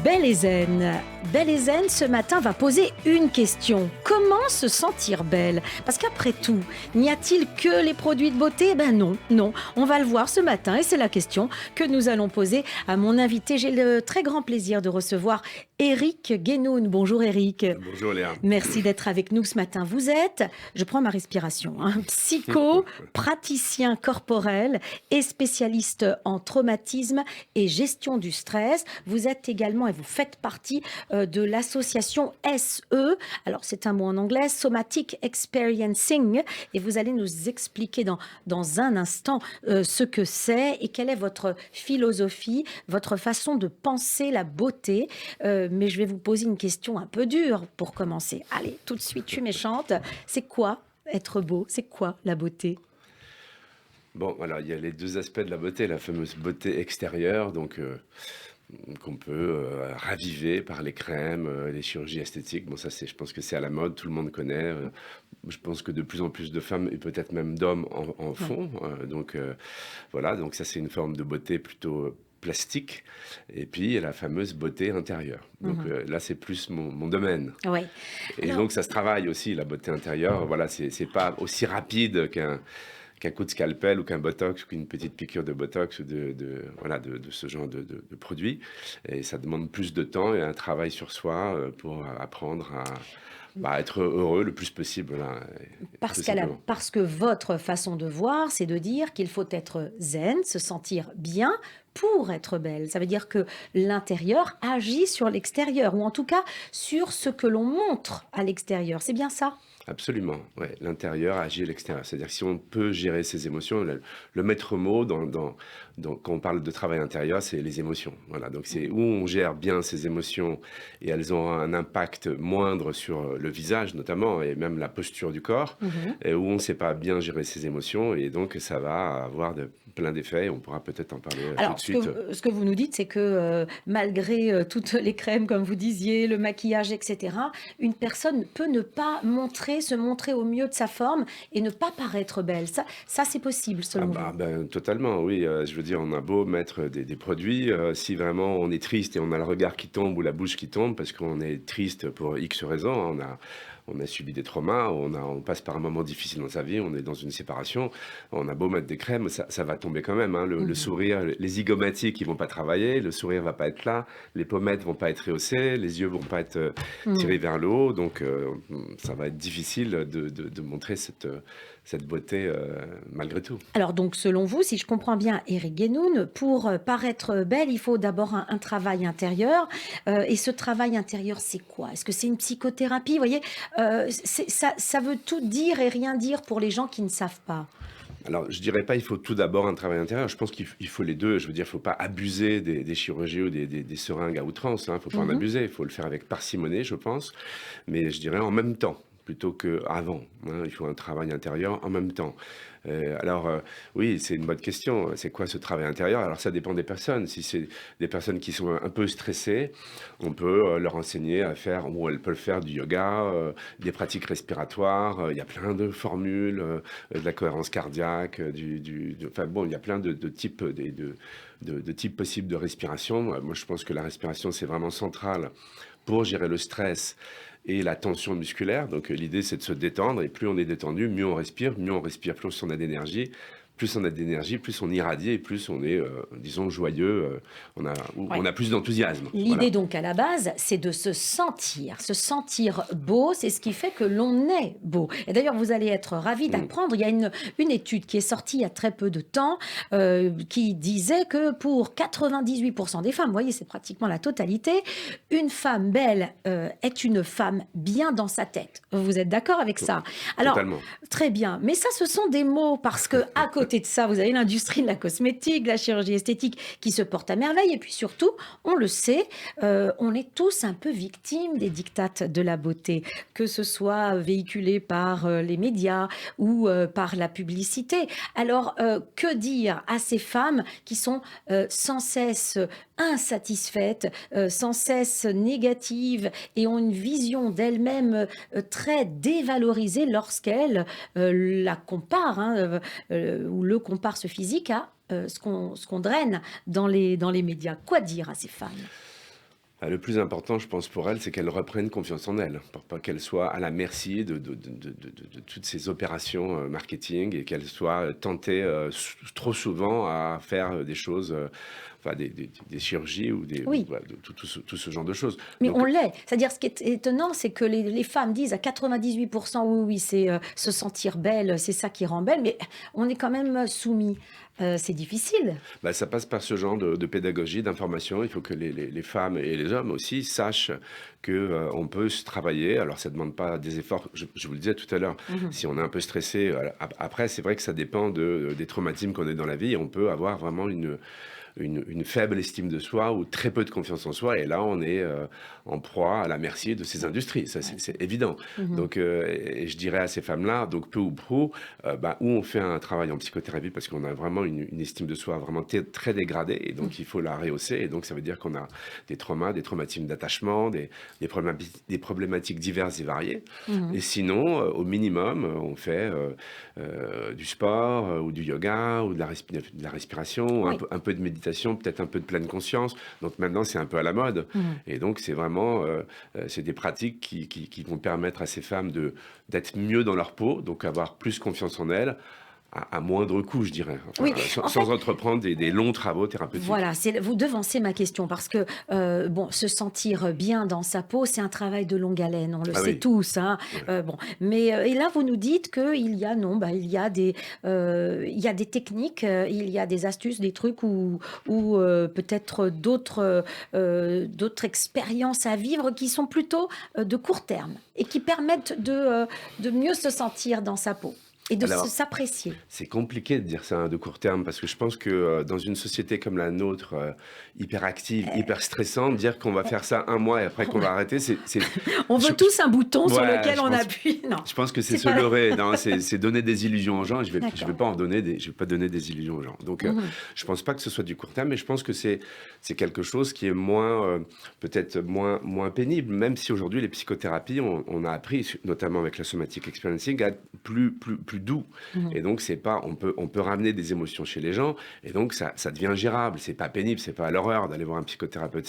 Belle et zen. Belle et zen, ce matin, va poser une question. Comment se sentir belle? Parce qu'après tout, n'y a-t-il que les produits de beauté? Ben non, non. On va le voir ce matin et c'est la question que nous allons poser à mon invité. J'ai le très grand plaisir de recevoir Éric Guénoun. Bonjour Éric. Bonjour Léa. Merci d'être avec nous ce matin. Vous êtes, je prends ma respiration, praticien corporel et spécialiste en traumatisme et gestion du stress. Vous êtes également et vous faites partie de l'association SE. Alors c'est un mot en anglais, Somatic Experiencing. Et vous allez nous expliquer dans un instant ce que c'est et quelle est votre philosophie, votre façon de penser la beauté. Mais je vais vous poser une question un peu dure pour commencer. Allez, tout de suite, je suis méchante. C'est quoi être beau? C'est quoi la beauté? Bon, alors il y a les deux aspects de la beauté, la fameuse beauté extérieure, qu'on peut raviver par les crèmes, les chirurgies esthétiques. Bon, ça, je pense que c'est à la mode, tout le monde connaît. Je pense que de plus en plus de femmes et peut-être même d'hommes en Ouais. font. Voilà, donc ça, c'est une forme de beauté plutôt plastique. Et puis, il y a la fameuse beauté intérieure. Mhm. Là, c'est plus mon domaine. Ouais. Et Alors, donc, ça se travaille aussi, la beauté intérieure. Voilà, c'est pas aussi rapide qu'un coup de scalpel ou qu'un botox ou qu'une petite piqûre de botox ou de ce genre de produit. Et ça demande plus de temps et un travail sur soi pour apprendre à être heureux le plus possible, voilà, tout simplement. parce que votre façon de voir, c'est de dire qu'il faut être zen, se sentir bien pour être belle. Ça veut dire que l'intérieur agit sur l'extérieur, ou en tout cas sur ce que l'on montre à l'extérieur. C'est bien ça? Absolument, ouais. L'intérieur agit à l'extérieur. C'est-à-dire que si on peut gérer ses émotions, le maître mot quand on parle de travail intérieur, c'est les émotions. Voilà, donc c'est où on gère bien ses émotions et elles ont un impact moindre sur le visage notamment et même la posture du corps, Mhm. et où on ne sait pas bien gérer ses émotions et donc ça va avoir plein d'effets. On pourra peut-être en parler tout de Alors, suite. ce que vous nous dites, c'est que malgré toutes les crèmes, comme vous disiez, le maquillage, etc., une personne peut ne pas se montrer au mieux de sa forme et ne pas paraître belle. Ça c'est possible, Ah selon vous? bah, ben, totalement, oui. Je veux dire, on a beau mettre des produits, si vraiment on est triste et on a le regard qui tombe ou la bouche qui tombe parce qu'on est triste pour X raisons, hein, on a subi des traumas, on passe par un moment difficile dans sa vie, on est dans une séparation, on a beau mettre des crèmes, ça va tomber quand même, hein. Le Mhm. sourire, les zygomatiques, ils vont pas travailler, le sourire va pas être là, les pommettes vont pas être rehaussées, les yeux vont pas être tirés Mhm. vers le haut, donc ça va être difficile de montrer cette beauté malgré tout. Alors donc, selon vous, si je comprends bien, Éric Guénoun, pour paraître belle, il faut d'abord un travail intérieur. Et ce travail intérieur, c'est quoi? Est-ce que c'est une psychothérapie? Vous voyez, ça veut tout dire et rien dire pour les gens qui ne savent pas. Alors, je dirais pas il faut tout d'abord un travail intérieur. Je pense qu'il faut les 2. Je veux dire, il faut pas abuser des chirurgies ou des seringues à outrance, hein. Il faut pas en Mhm. abuser. Il faut le faire avec parcimonie, je pense. Mais je dirais en même temps, plutôt qu'avant, hein. Il faut un travail intérieur en même temps. Oui, c'est une bonne question. C'est quoi ce travail intérieur? Alors, ça dépend des personnes. Si c'est des personnes qui sont un peu stressées, on peut leur enseigner à faire, ou elles peuvent faire du yoga, des pratiques respiratoires. Il y a plein de formules, de la cohérence cardiaque, enfin bon, il y a plein de types, de types possibles de respiration. Moi, je pense que la respiration, c'est vraiment central pour gérer le stress et la tension musculaire. Donc, l'idée, c'est de se détendre. Et plus on est détendu, mieux on respire. Mieux on respire, plus on a d'énergie. Plus on a d'énergie, plus on irradie et plus on est, disons, joyeux. Ouais. On a plus d'enthousiasme. L'idée Voilà. donc à la base, c'est de se sentir beau, c'est ce qui fait que l'on est beau. Et d'ailleurs, vous allez être ravis Mm. d'apprendre, il y a une étude qui est sortie il y a très peu de temps qui disait que pour 98% des femmes, vous voyez, c'est pratiquement la totalité, une femme belle est une femme bien dans sa tête. Vous êtes d'accord avec To- ça? Alors, Totalement. très bien, mais ça, ce sont des mots parce que à côté de ça, vous avez l'industrie de la cosmétique, de la chirurgie esthétique qui se porte à merveille et puis surtout, on le sait, on est tous un peu victimes des dictates de la beauté, que ce soit véhiculé par les médias ou par la publicité. Alors, que dire à ces femmes qui sont sans cesse insatisfaites, sans cesse négatives et ont une vision d'elles-mêmes très dévalorisée lorsqu'elles la comparent ou le comparent ce physique à ce qu'on draine dans les médias. Quoi dire à ces femmes? Le plus important, je pense, pour elles, c'est qu'elles reprennent confiance en elles, pour pas qu'elles soient à la merci de toutes ces opérations marketing et qu'elles soient tentées trop souvent à faire des choses, enfin des chirurgies ou Oui. voilà, tout ce genre de choses. Mais on Donc, l'est. C'est-à-dire, ce qui est étonnant, c'est que les femmes disent à 98%, oui, oui, c'est se sentir belle, c'est ça qui rend belle, mais on est quand même soumis. C'est difficile. bah, ça passe par ce genre de pédagogie, d'information. Il faut que les femmes et les hommes aussi sachent que on peut se travailler. Alors, ça ne demande pas des efforts. Je vous le disais tout à l'heure, Mhm. si on est un peu stressé, après, c'est vrai que ça dépend des traumatismes qu'on a dans la vie. On peut avoir vraiment une faible estime de soi ou très peu de confiance en soi. Et là, on est en proie à la merci de ces industries. Ça, Ouais. c'est évident. Mhm. Donc, et je dirais à ces femmes-là, donc peu ou prou, bah, où on fait un travail en psychothérapie parce qu'on a vraiment une estime de soi vraiment très dégradée. Et donc, il faut la rehausser. Et donc, ça veut dire qu'on a des traumas, des traumatismes d'attachement, des problématiques diverses et variées. Mhm. Et sinon, au minimum, on fait du sport ou du yoga ou de la respiration, Oui. un peu de méditation, peut-être un peu de pleine conscience. Donc maintenant, c'est un peu à la mode. Mhm. Et donc, c'est vraiment c'est des pratiques qui vont permettre à ces femmes d'être mieux dans leur peau, donc avoir plus confiance en elles, à moindre coût, je dirais. Enfin, Oui, en fait, sans entreprendre des longs travaux thérapeutiques. voilà, vous devancez ma question parce que bon, se sentir bien dans sa peau, c'est un travail de longue haleine, on le Ah sait oui, tous, hein. ouais. Bon, mais et là vous nous dites que il y a non, bah, il y a des techniques, il y a des astuces, des trucs ou peut-être d'autres expériences à vivre qui sont plutôt de court terme et qui permettent de mieux se sentir dans sa peau et de Alors, s'apprécier. c'est compliqué de dire ça hein, de court terme parce que je pense que dans une société comme la nôtre, hyper active, hyper stressante, dire qu'on va faire ça un mois et après qu'on va arrêter, On je- veut tous un bouton sur ouais, lequel on appuie. Non, je pense que c'est c'est se pas. leurrer, non, c'est donner des illusions aux gens. Je vais D'accord. pas en donner je vais pas donner des illusions aux gens. Donc, Mhm. je pense pas que ce soit du court terme, mais je pense que c'est quelque chose qui est moins, peut-être moins pénible, même si aujourd'hui les psychothérapies, on a appris, notamment avec la somatic experiencing, à être plus doux. Mhm. Et donc, c'est pas, on peut ramener des émotions chez les gens, et donc ça devient gérable. C'est pas pénible, c'est pas à l'horreur d'aller voir un psychothérapeute.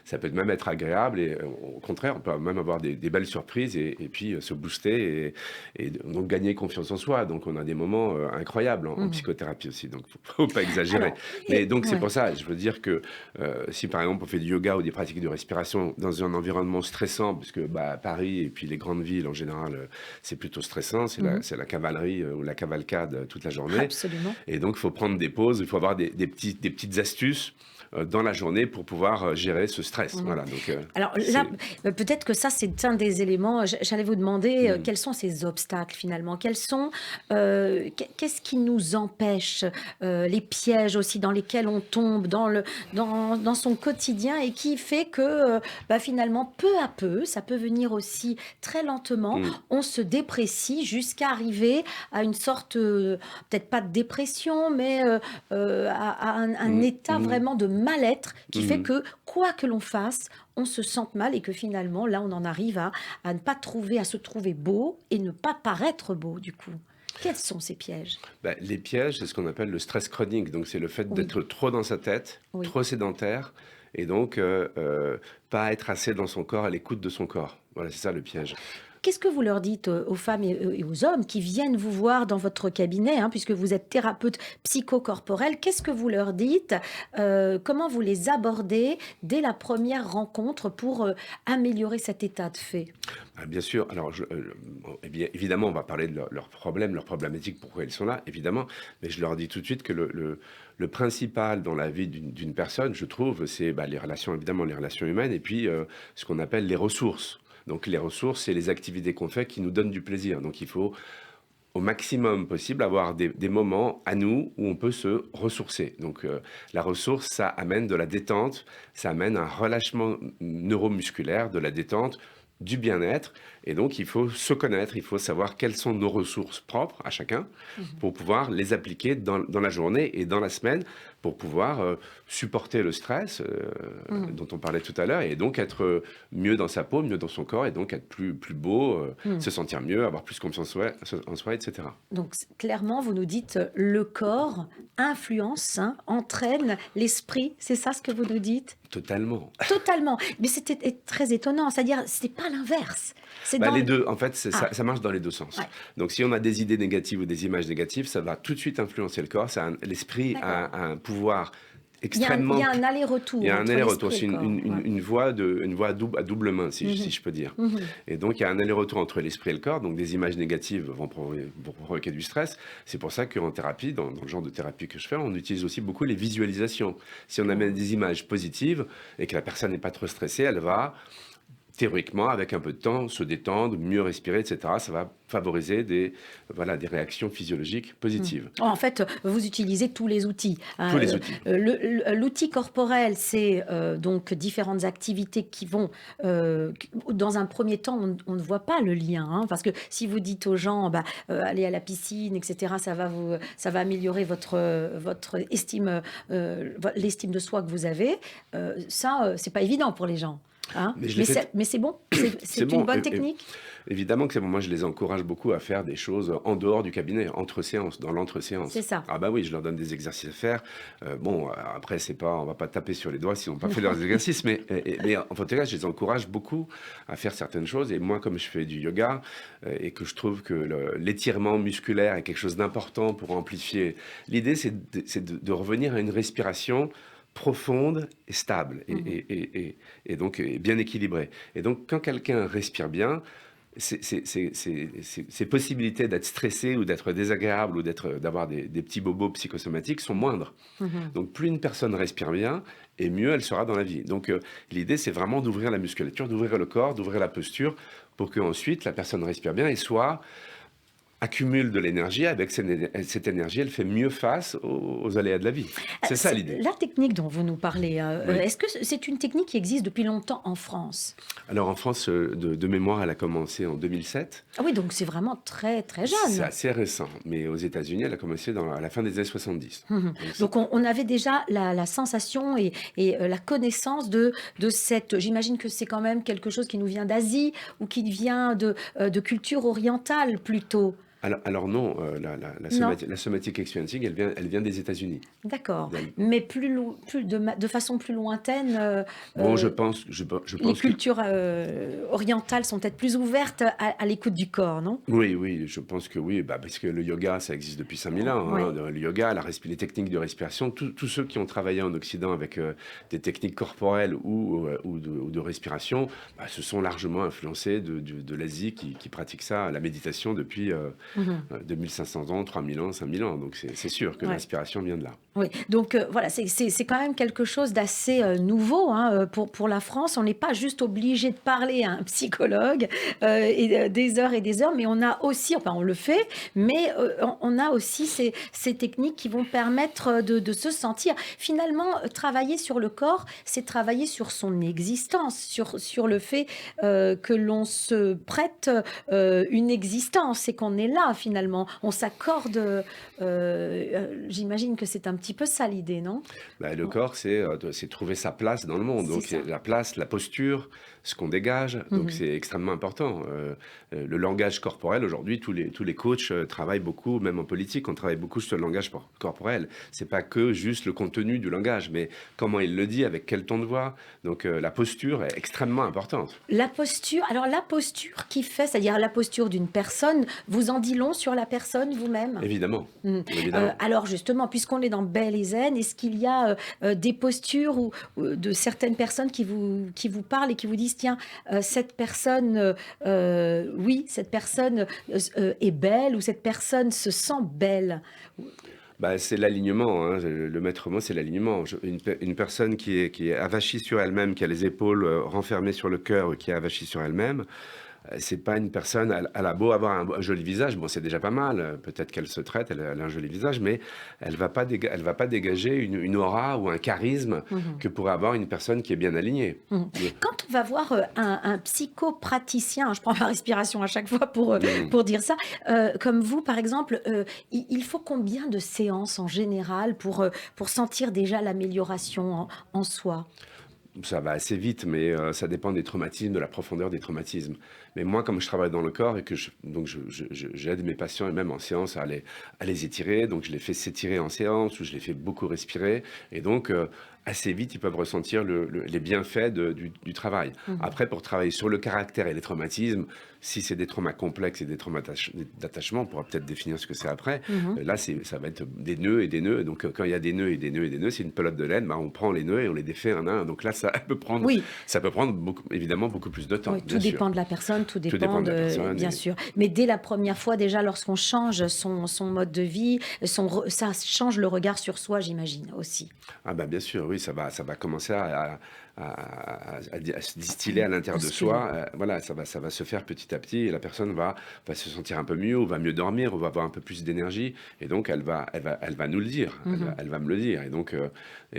Ça peut même être agréable, et au contraire, on peut même avoir des belles surprises, et puis se booster, et donc gagner confiance en soi. Donc, on a des moments incroyables en Mhm. psychothérapie aussi, donc faut pas exagérer. Alors, Mais donc, c'est ouais. pour ça, je veux dire que si par exemple on fait du yoga ou des pratiques de respiration dans un environnement stressant, puisque bah, Paris et puis les grandes villes en général, c'est plutôt stressant, Mhm. c'est la cavalerie ou la cavalcade toute la journée. Absolument. Et donc, il faut prendre des pauses, il faut avoir des petites astuces dans la journée pour pouvoir gérer ce stress. Mhm. Voilà, donc Alors là, c'est... peut-être que ça, c'est un des éléments. J'allais vous demander Hmm. quels sont ces obstacles finalement. Qu'est-ce qui nous empêche, les pièges aussi dans lesquels on tombe dans son quotidien et qui fait que bah, finalement, peu à peu, ça peut venir aussi très lentement, Hmm. on se déprécie jusqu'à arriver à une sorte, peut-être pas de dépression, mais à un Hmm. état Hmm. vraiment de mal-être qui fait Hmm. que quoi que l'on fasse, on se sente mal et que finalement, là, on en arrive à ne pas trouver, à se trouver beau et ne pas paraître beau, du coup. Quels sont ces pièges? Bah, les pièges, c'est ce qu'on appelle le stress chronique. Donc, c'est le fait Oui, d'être trop dans sa tête, oui. trop sédentaire, et donc pas être assez dans son corps, à l'écoute de son corps. Voilà, c'est ça le piège. Qu'est-ce que vous leur dites aux femmes et aux hommes qui viennent vous voir dans votre cabinet, hein, puisque vous êtes thérapeute psychocorporel? Qu'est-ce que vous leur dites? Comment vous les abordez dès la première rencontre pour améliorer cet état de fait? Ah, bien sûr, alors bon, eh bien, évidemment, on va parler de leurs problèmes, leurs problématiques, pourquoi ils sont là, évidemment, mais je leur dis tout de suite que le principal dans la vie d'une personne, je trouve, c'est bah, les relations, évidemment, les relations humaines, et puis ce qu'on appelle les ressources. Donc les ressources, c'est les activités qu'on fait qui nous donnent du plaisir. Donc il faut au maximum possible avoir des moments à nous où on peut se ressourcer. Donc la ressource, ça amène de la détente, ça amène un relâchement neuromusculaire, de la détente, du bien-être. Et donc il faut se connaître, il faut savoir quelles sont nos ressources propres à chacun Mhm. pour pouvoir les appliquer dans la journée et dans la semaine, pour pouvoir supporter le stress dont on parlait tout à l'heure et donc être mieux dans sa peau, mieux dans son corps et donc être plus beau, se sentir mieux, avoir plus confiance en soi, etc. Donc clairement, vous nous dites, le corps influence, hein, entraîne l'esprit, c'est ça ce que vous nous dites? Totalement. Totalement, mais c'était très étonnant, c'est-à-dire c'est pas l'inverse, c'est Bah, dans les l deux, en fait, ah, ça marche dans les deux sens. ouais, Donc, si on a des idées négatives ou des images négatives, ça va tout de suite influencer le corps. L'esprit d'accord. a un pouvoir Il y extrêmement. a un Il y aller-retour a un entre aller-retour, l'esprit et c'est le corps, ouais. une voie à double main, si Mmh. je peux dire. Mmh. Et donc, il y a un aller-retour entre l'esprit et le corps. Donc, des images négatives vont provoquer du stress. C'est pour ça qu'en thérapie, dans le genre de thérapie que je fais, on utilise aussi beaucoup les visualisations. Si on amène des images positives et que la personne n'est pas trop stressée, elle va théoriquement, avec un peu de temps, se détendre, mieux respirer, etc. Ça va favoriser des réactions physiologiques Mmh. positives. En fait, vous utilisez tous les outils, Tous hein, les outils. l'outil corporel, c'est, donc différentes activités qui vont, q dans un premier temps, on ne voit pas le lien, hein, parce que si vous dites aux gens: «Bah, allez à la piscine et cetera, ça va améliorer votre estime, l'estime de soi que vous avez», ça, c'est pas évident pour les gens, hein. Mais je l'ai fait. Mais c'est bon? C'est C'est une bon. bonne technique? Évidemment que c'est bon. Moi, je les encourage beaucoup à faire des choses en dehors du cabinet, entre séances, dans C'est l'entre-séance. ça. Ah bah oui, je leur donne des exercices à faire. Après, c'est pas, on va pas taper sur les doigts s'ils n'ont pas fait leurs exercices, mais en tout cas, je les encourage beaucoup à faire certaines choses. Et moi, comme je fais du yoga et que je trouve que l'étirement musculaire est quelque chose d'important pour amplifier, l'idée, c'est de revenir à une respiration profonde et stable Mmh. et donc bien équilibrée. Et donc, quand quelqu'un respire bien, ces possibilités d'être stressé ou d'être désagréable ou d'avoir des petits bobos psychosomatiques sont moindres. Mmh. Donc, plus une personne respire bien, et mieux elle sera dans la vie. Donc, l'idée, c'est vraiment d'ouvrir la musculature, d'ouvrir le corps, d'ouvrir la posture, pour qu'ensuite la personne respire bien et accumule de l'énergie. Avec cette énergie, elle fait mieux face aux aléas de la vie. C'est ça l'idée. La technique dont vous nous parlez, Oui. est-ce que c'est une technique qui existe depuis longtemps en France? Alors en France, de mémoire, elle a commencé en 2007. Ah oui, donc c'est vraiment très, très C'est jeune. assez récent. Mais aux États-Unis, elle a commencé à la fin des années 70. Mmh. Donc, Donc on avait déjà la sensation et la connaissance de cette, j'imagine que c'est quand même quelque chose qui nous vient d'Asie ou qui vient de culture orientale plutôt? alors non, Non? la somatic experiencing, elle vient des États-Unis. D'accord, Elle- mais plus de façon plus lointaine, Bon, heu je les pense que cultures, orientales sont peut-être plus ouvertes à l'écoute du corps, non? oui, je pense que oui, bah, parce que le yoga, ça existe depuis 5000 ans. Ouais. Hein. Le yoga, les techniques de respiration, tous ceux qui ont travaillé en Occident avec des techniques corporelles ou de respiration, bah, se sont largement influencés de l'Asie qui pratique ça, la méditation depuis Mmh. 2500 ans, 3000 ans, 5000 ans. Donc c'est sûr que Ouais. l'inspiration vient de là. Oui, donc voilà, c'est quand même quelque chose d'assez, nouveau, hein, pour la France. On n'est pas juste obligé de parler à un psychologue, et des heures, mais on a aussi, enfin on le fait, mais on a aussi ces techniques qui vont permettre, de se sentir finalement, travailler sur le corps, c'est travailler sur son existence, sur le fait, que l'on se prête, une existence et qu'on est là finalement. On s'accorde, j'imagine que c'est un petit peu ça l'idée, non? Bah, le Ouais, corps, c'est trouver sa place dans le monde. c'est Donc, ça. la place, la posture, ce qu'on dégage. Donc, Mmh. c'est extrêmement important. Le langage corporel, aujourd'hui, tous les coachs travaillent beaucoup, même en politique, on travaille beaucoup sur le langage corporel. C'est pas que juste le contenu du langage, mais comment il le dit, avec quel ton de voix. Donc, la posture est extrêmement importante. La posture qui fait, c'est-à-dire la posture d'une personne, vous en dit long sur la personne vous-même? Évidemment, Mmh. évidemment. Alors justement, puisqu'on est dans Belle et Zen, est-ce qu'il y a, des postures ou de certaines personnes qui vous parlent et qui vous disent: «Tiens, cette personne, oui, cette personne, est belle» ou «Cette personne se sent belle»? Bah, c'est l'alignement, hein. Le maître mot, c'est l'alignement. Une personne qui est avachie sur elle-même, qui a les épaules renfermées sur le cœur, qui est avachie sur elle-même, C'est pas une personne, elle a beau avoir un joli visage, bon, c'est déjà pas mal, peut-être qu'elle se traite, elle a un joli visage, mais elle va pas dégager une aura ou un charisme Mhm. que pourrait avoir une personne qui est bien alignée. Mhm. Quand on va voir un psychopraticien, je prends ma respiration à chaque fois Mmh. pour dire ça, comme vous par exemple, il faut combien de séances en général pour sentir déjà l'amélioration en soi? Ça va assez vite, mais ça dépend des traumatismes, de la profondeur des traumatismes. Mais moi, comme je travaille dans le corps et que donc j'aide mes patients et même en séance à les étirer, donc je les fais s'étirer en séance ou je les fais beaucoup respirer. Et donc, assez vite, ils peuvent ressentir les bienfaits du travail. Mhm. Après, pour travailler sur le caractère et les traumatismes, si c'est des traumas complexes et des traumas d'attachement, on pourra peut-être définir ce que c'est après. Mhm. Là, ça va être des nœuds et des nœuds. Donc, quand il y a des nœuds et des nœuds et des nœuds, c'est une pelote de laine, bah, on prend les nœuds et on les défait un à un. Donc là, Oui, ça peut prendre évidemment beaucoup plus de temps, oui, tout bien sûr. dépend de la personne, tout Tout dépend dépend de la de, personne bien et sûr. Mais dès la première fois, déjà, lorsqu'on change son mode de vie, ça change le regard sur soi, j'imagine aussi. ah bah, bien sûr, oui, ça va commencer à se distiller à l'intérieur de Bousculer. soi, voilà, ça va se faire petit à petit et la personne va se sentir un peu mieux ou va mieux dormir ou va avoir un peu plus d'énergie et donc elle va nous le dire, Mhm. elle va me le dire et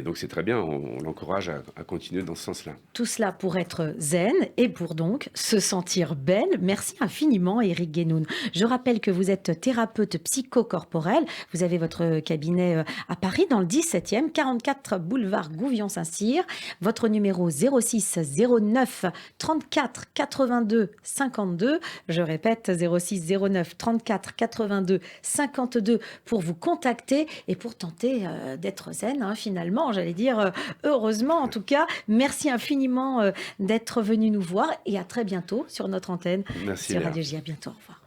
donc c'est très bien, on l'encourage à continuer dans ce sens-là. Tout cela pour être zen et pour donc se sentir belle. Merci infiniment, Eric Guénoun. Je rappelle que vous êtes thérapeute psychocorporel. Vous avez votre cabinet à Paris, dans le 17e, 44 boulevard Gouvion-Saint-Cyr. Votre numéro 06 09 34 82 52. Je répète, 06 09 34 82 52 pour vous contacter et pour tenter d'être zen, hein, finalement. J'allais dire, heureusement en tout cas. Merci infiniment d'être venu nous voir et à très bientôt sur notre antenne Merci sur Léa. Radio J. À bientôt. Au revoir.